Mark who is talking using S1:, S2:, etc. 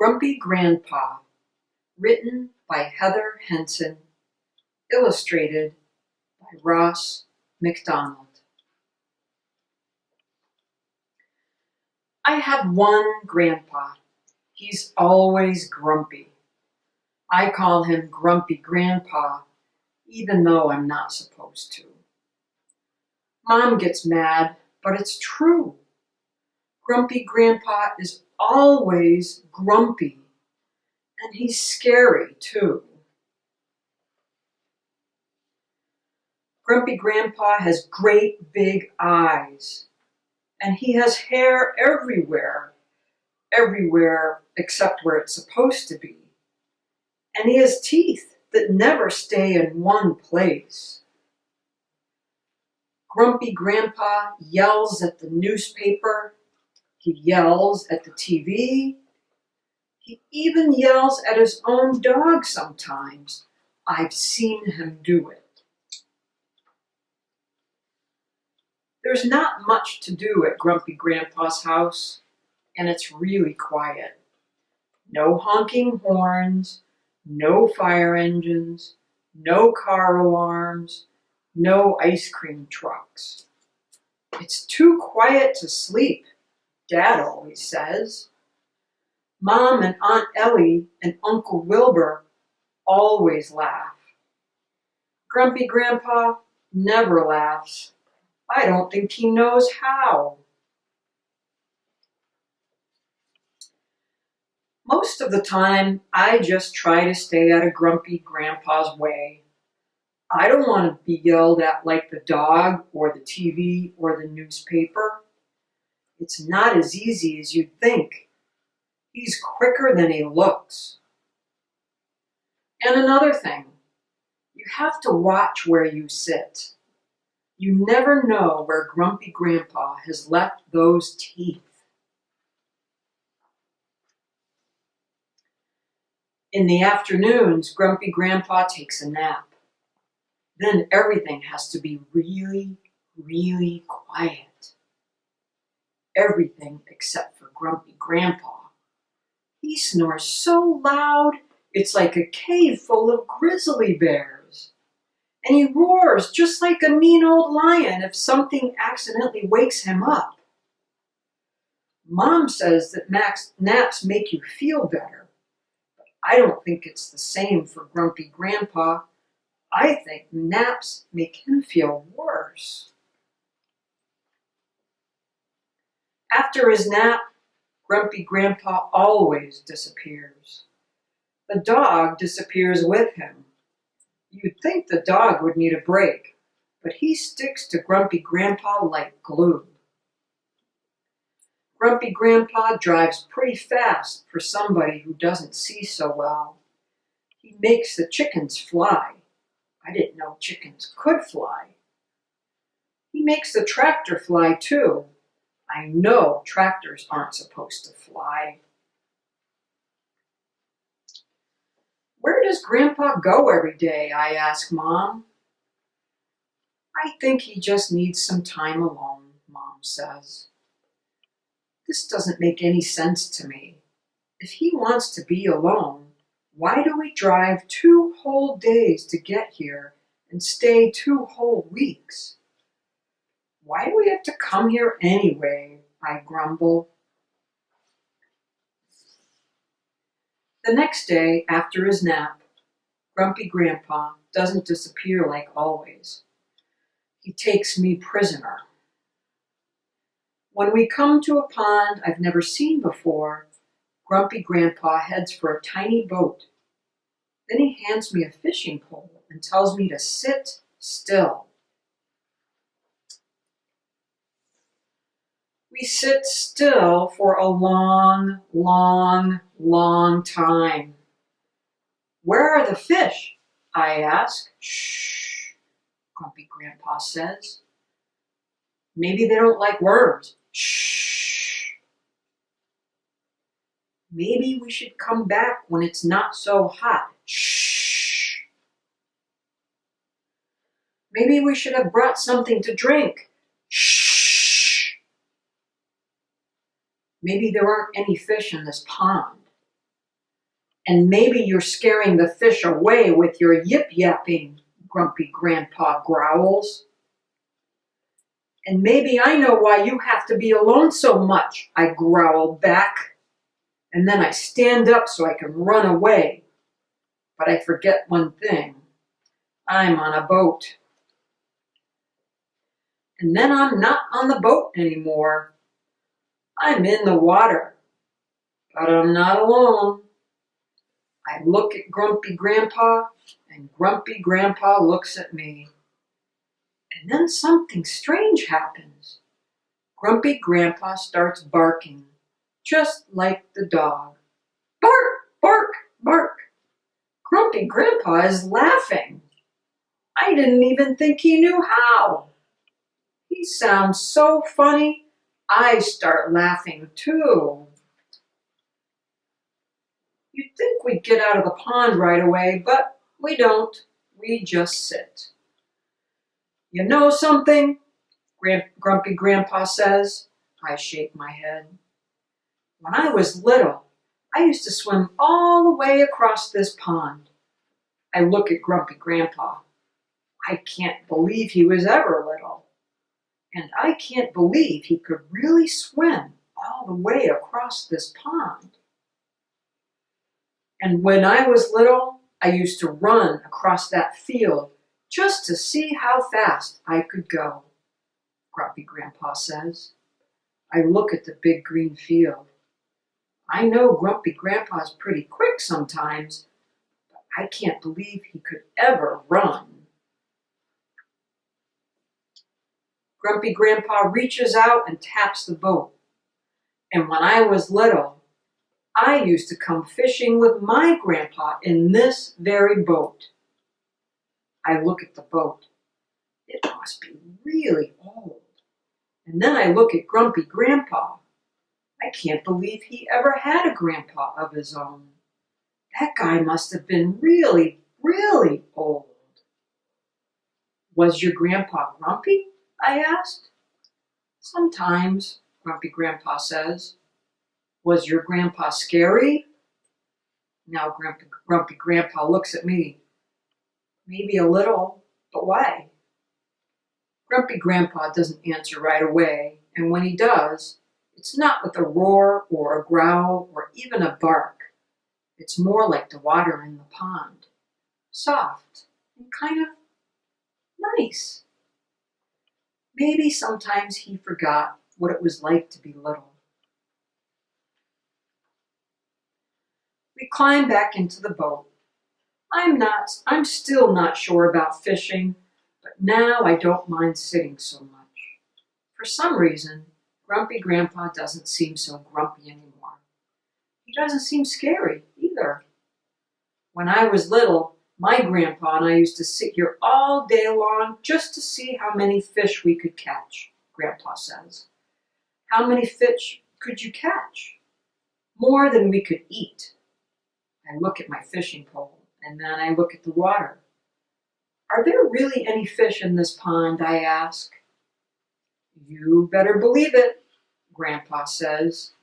S1: Grumpy Grandpa, written by Heather Henson, illustrated by Ross McDonald. I have one grandpa. He's always grumpy. I call him Grumpy Grandpa, even though I'm not supposed to. Mom gets mad, but it's true. Grumpy Grandpa is always grumpy, and he's scary too. Grumpy Grandpa has great big eyes, and he has hair everywhere except where it's supposed to be. And he has teeth that never stay in one place. Grumpy Grandpa yells at the newspaper. He yells at the TV. He even yells at his own dog sometimes. I've seen him do it. There's not much to do at Grumpy Grandpa's house, and it's really quiet. No honking horns, no fire engines, no car alarms, no ice cream trucks. It's too quiet to sleep, Dad always says. Mom and Aunt Ellie and Uncle Wilbur always laugh. Grumpy Grandpa never laughs. I don't think he knows how. Most of the time, I just try to stay out of Grumpy Grandpa's way. I don't want to be yelled at like the dog or the TV or the newspaper. It's not as easy as you'd think. He's quicker than he looks. And another thing, you have to watch where you sit. You never know where Grumpy Grandpa has left those teeth. In the afternoons, Grumpy Grandpa takes a nap. Then everything has to be really, really quiet. Everything except for Grumpy Grandpa. He snores so loud, it's like a cave full of grizzly bears. And he roars just like a mean old lion if something accidentally wakes him up. Mom says that naps make you feel better. But I don't think it's the same for Grumpy Grandpa. I think naps make him feel worse. After his nap, Grumpy Grandpa always disappears. The dog disappears with him. You'd think the dog would need a break, but he sticks to Grumpy Grandpa like glue. Grumpy Grandpa drives pretty fast for somebody who doesn't see so well. He makes the chickens fly. I didn't know chickens could fly. He makes the tractor fly too. I know tractors aren't supposed to fly. Where does Grandpa go every day? I ask Mom. I think he just needs some time alone, Mom says. This doesn't make any sense to me. If he wants to be alone, why do we drive 2 whole days to get here and stay 2 whole weeks? Why do we have to come here anyway? I grumble. The next day, after his nap, Grumpy Grandpa doesn't disappear like always. He takes me prisoner. When we come to a pond I've never seen before, Grumpy Grandpa heads for a tiny boat. Then he hands me a fishing pole and tells me to sit still. We sit still for a long, long, long time. Where are the fish? I ask. Shh, Grumpy Grandpa says. Maybe they don't like worms. Shh. Maybe we should come back when it's not so hot. Shh. Maybe we should have brought something to drink. Shh. Maybe there aren't any fish in this pond. And maybe you're scaring the fish away with your yip-yapping, Grumpy Grandpa growls. And maybe I know why you have to be alone so much, I growl back. And then I stand up so I can run away. But I forget one thing. I'm on a boat. And then I'm not on the boat anymore. I'm in the water. But I'm not alone. I look at Grumpy Grandpa, and Grumpy Grandpa looks at me. And then something strange happens. Grumpy Grandpa starts barking, just like the dog. Bark, bark, bark. Grumpy Grandpa is laughing. I didn't even think he knew how. He sounds so funny, I start laughing too. You'd think we'd get out of the pond right away, but we don't. We just sit. You know something? Grumpy Grandpa says. I shake my head. When I was little, I used to swim all the way across this pond. I look at Grumpy Grandpa. I can't believe he was ever little. And I can't believe he could really swim all the way across this pond. And when I was little, I used to run across that field just to see how fast I could go, Grumpy Grandpa says. I look at the big green field. I know Grumpy Grandpa's pretty quick sometimes, but I can't believe he could ever run. Grumpy Grandpa reaches out and taps the boat. And when I was little, I used to come fishing with my grandpa in this very boat. I look at the boat. It must be really old. And then I look at Grumpy Grandpa. I can't believe he ever had a grandpa of his own. That guy must have been really, really old. Was your grandpa grumpy? I asked. Sometimes, Grumpy Grandpa says. Was your grandpa scary? Now Grumpy Grandpa looks at me. Maybe a little, but why? Grumpy Grandpa doesn't answer right away, and when he does, it's not with a roar or a growl or even a bark. It's more like the water in the pond, soft and kind of nice. Maybe sometimes he forgot what it was like to be little. We climb back into the boat. I'm still not sure about fishing, but now I don't mind sitting so much. For some reason, Grumpy Grandpa doesn't seem so grumpy anymore. He doesn't seem scary either. When I was little, my grandpa and I used to sit here all day long just to see how many fish we could catch, Grandpa says. How many fish could you catch? More than we could eat. I look at my fishing pole, and then I look at the water. Are there really any fish in this pond? I ask. You better believe it, Grandpa says.